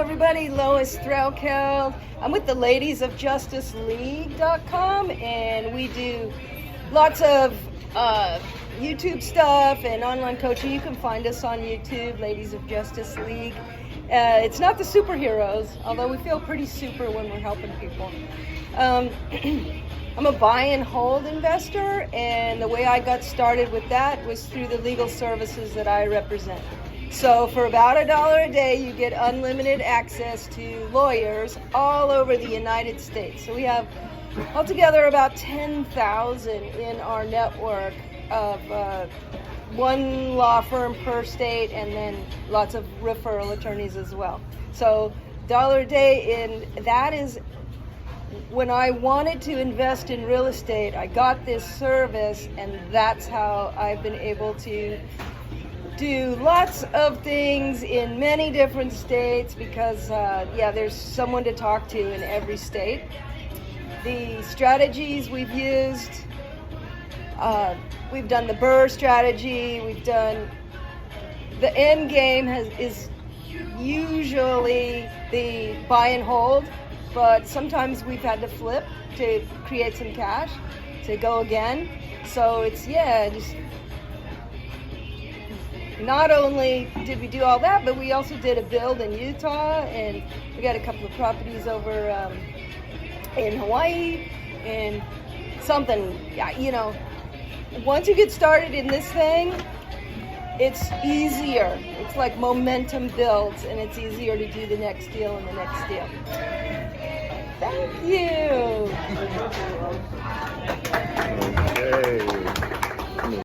everybody, Lois Threlkeld. I'm with the Ladies of Justice League.com, and we do lots of YouTube stuff and online coaching. You can find us on YouTube, Ladies of Justice League. It's not the superheroes, although we feel pretty super when we're helping people. I'm a buy and hold investor, and the way I got started with that was through the legal services that I represent. So for about $1 a day, you get unlimited access to lawyers all over the United States. So we have altogether about 10,000 in our network of one law firm per state, and then lots of referral attorneys as well. So $1 a day, and that is when I wanted to invest in real estate. I got this service, and that's how I've been able to do lots of things in many different states because, there's someone to talk to in every state. The strategies we've used, we've done the Burr strategy, we've done, the end game is usually the buy and hold, but sometimes we've had to flip to create some cash to go again. So it's, just not only did we do all that, but we also did a build in Utah, and we got a couple of properties over in Hawaii, and something, once you get started in this thing, it's easier. It's like momentum builds, and it's easier to do the next deal and the next deal. Thank you. Okay.